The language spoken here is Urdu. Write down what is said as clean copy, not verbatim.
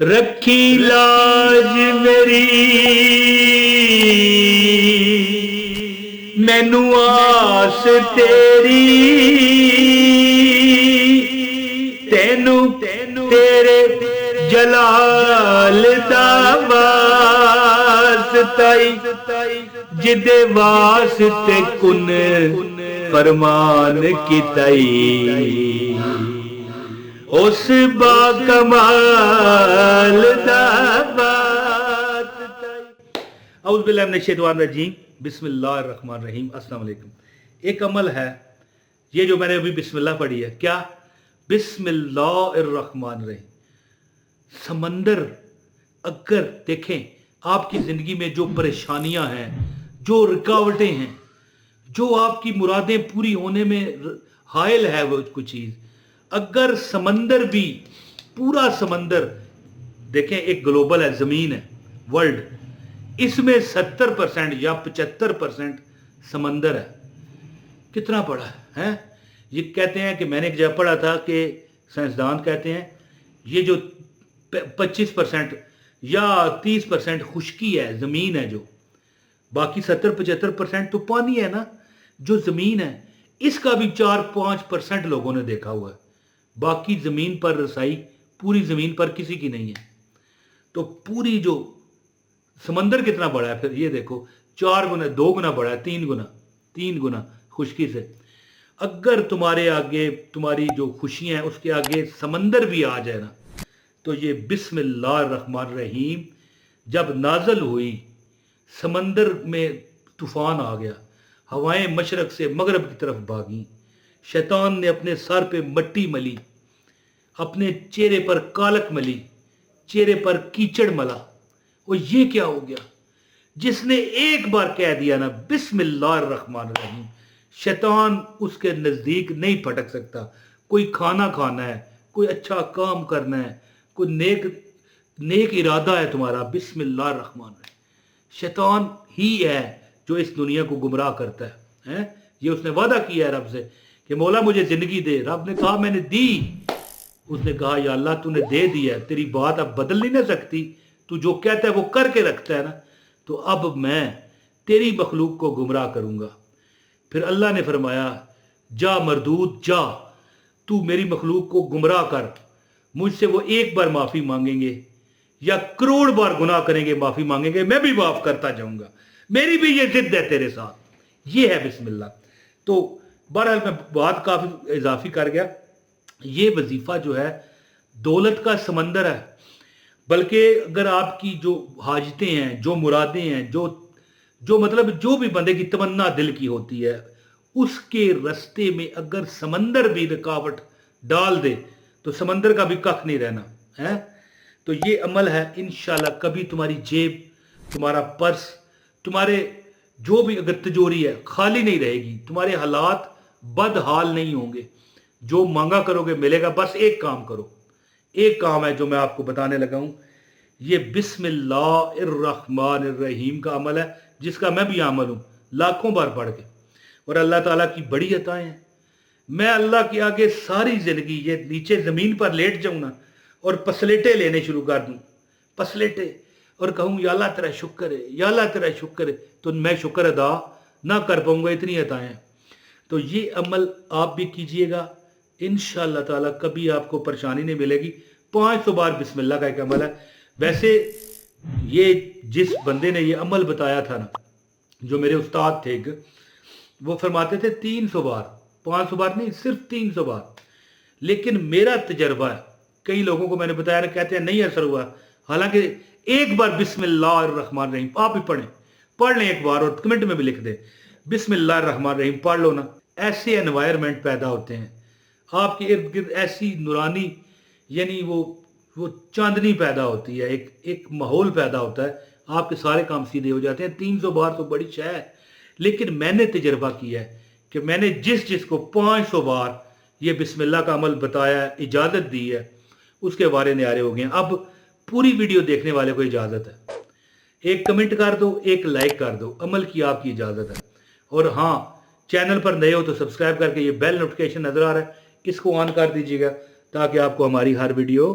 رکھی لاج میری مینو آس تیری تینو تیرے جلال دا واسطائی جدے واسطے کن فرمان کیتائی اس با کمال دا واسطائی۔ اعوذ باللہ من الشیطان الرجیم، بسم اللہ الرحمن الرحیم۔ السلام علیکم۔ ایک عمل ہے یہ جو میں نے ابھی بسم اللہ پڑھی ہے، کیا؟ بسم اللہ الرحمن الرحیم۔ سمندر اگر دیکھیں آپ کی زندگی میں جو پریشانیاں ہیں، جو رکاوٹیں ہیں، جو آپ کی مرادیں پوری ہونے میں حائل ہے وہ کچھ چیز، اگر سمندر بھی پورا سمندر دیکھیں، ایک گلوبل ہے، زمین ہے، ورلڈ، اس میں 70% یا 75% سمندر ہے۔ کتنا بڑا ہے؟ یہ کہتے ہیں کہ میں نے ایک جگہ پڑھا تھا کہ سائنسدان کہتے ہیں یہ جو 25% یا 30% خشکی ہے، زمین ہے، جو باقی 70-75% تو پانی ہے نا، جو زمین ہے اس کا بھی 4-5% لوگوں نے دیکھا ہوا ہے۔ باقی زمین پر رسائی پوری زمین پر کسی کی نہیں ہے۔ تو پوری جو سمندر کتنا بڑا ہے، پھر یہ دیکھو 4 گنا 2 گنا بڑا ہے، 3 گنا خشکی سے۔ اگر تمہارے آگے تمہاری جو خوشیاں ہیں اس کے آگے سمندر بھی آ جائے نا، تو یہ بسم اللہ الرحمن الرحیم جب نازل ہوئی، سمندر میں طوفان آ گیا، ہوائیں مشرق سے مغرب کی طرف بھاگیں، شیطان نے اپنے سر پہ مٹی ملی، اپنے چہرے پر کالک ملی، چہرے پر کیچڑ ملا۔ اور یہ کیا ہو گیا؟ جس نے ایک بار کہہ دیا نا بسم اللہ الرحمن الرحیم، شیطان اس کے نزدیک نہیں پھٹک سکتا۔ کوئی کھانا کھانا ہے، کوئی اچھا کام کرنا ہے، کوئی نیک ارادہ ہے تمہارا، بسم اللہ الرحمن الرحیم، شیطان ہی ہے جو اس دنیا کو گمراہ کرتا ہے۔ یہ اس نے وعدہ کیا ہے رب سے کہ مولا مجھے زندگی دے۔ رب نے کہا میں نے دی۔ اس نے کہا یا اللہ تو نے دے دیا ہے، تیری بات اب بدل نہیں نہ سکتی، تو جو کہتا ہے وہ کر کے رکھتا ہے نا، تو اب میں تیری مخلوق کو گمراہ کروں گا۔ پھر اللہ نے فرمایا جا مردود جا، تو میری مخلوق کو گمراہ کر، مجھ سے وہ 1 بار معافی مانگیں گے یا کروڑ بار گناہ کریں گے معافی مانگیں گے، میں بھی معاف کرتا جاؤں گا، میری بھی یہ ضد ہے تیرے ساتھ۔ یہ ہے بسم اللہ۔ تو بہرحال میں بات کافی اضافی کر گیا۔ یہ وظیفہ جو ہے دولت کا سمندر ہے، بلکہ اگر آپ کی جو حاجتیں ہیں، جو مرادیں ہیں، جو مطلب جو بھی بندے کی تمنا دل کی ہوتی ہے، اس کے رستے میں اگر سمندر بھی رکاوٹ ڈال دے تو سمندر کا بھی کخ نہیں رہنا ہے۔ تو یہ عمل ہے، انشاءاللہ کبھی تمہاری جیب، تمہارا پرس، تمہارے جو بھی اگر تجوری ہے خالی نہیں رہے گی، تمہارے حالات بد حال نہیں ہوں گے، جو مانگا کرو گے ملے گا۔ بس ایک کام کرو، ایک کام ہے جو میں آپ کو بتانے لگا ہوں، یہ بسم اللہ الرحمن الرحیم کا عمل ہے، جس کا میں بھی عامل ہوں لاکھوں بار پڑھ کے، اور اللہ تعالیٰ کی بڑی عطائیں ہیں۔ میں اللہ کے آگے ساری زندگی یہ نیچے زمین پر لیٹ جاؤں نا اور پسلیٹے لینے شروع کر دوں، پسلیٹے، اور کہوں یا اللہ تیرا شکر ہے، یا اللہ تیرا شکر ہے، تو میں شکر ادا نہ کر پاؤں گا، اتنی عطائیں ہیں۔ تو یہ عمل آپ بھی کیجئے گا، انشاءاللہ تعالیٰ کبھی آپ کو پریشانی نہیں ملے گی۔ 500 بار بسم اللہ کا ایک عمل ہے۔ ویسے یہ جس بندے نے یہ عمل بتایا تھا نا، جو میرے استاد تھے، وہ فرماتے تھے 300 بار، 500 بار نہیں، صرف 300 بار۔ لیکن میرا تجربہ ہے، کئی لوگوں کو میں نے بتایا نا، کہتے ہیں نہیں اثر ہوا، حالانکہ ایک بار بسم اللہ الرحمن الرحیم آپ بھی پڑھ لیں ایک بار، اور کمنٹ میں بھی لکھ دیں بسم اللہ الرحمن الرحیم پڑھ لو نا، ایسے انوائرمنٹ پیدا ہوتے ہیں آپ کے ارد گرد، ایسی نورانی یعنی وہ چاندنی پیدا ہوتی ہے، ایک ماحول پیدا ہوتا ہے، آپ کے سارے کام سیدھے ہو جاتے ہیں۔ 300 بار تو بڑی شے ہے، لیکن میں نے تجربہ کیا ہے کہ میں نے جس کو 500 بار یہ بسم اللہ کا عمل بتایا ہے، اجازت دی ہے، اس کے بارے نیارے ہو گئے ہیں۔ اب پوری ویڈیو دیکھنے والے کو اجازت ہے، ایک کمنٹ کر دو، ایک لائک کر دو، عمل کی آپ کی اجازت ہے۔ اور ہاں، چینل پر نئے ہو تو سبسکرائب کر کے یہ بیل نوٹیفیکیشن نظر آ رہا ہے، اس کو آن کر دیجیے گا تاکہ آپ کو ہماری ہر ویڈیو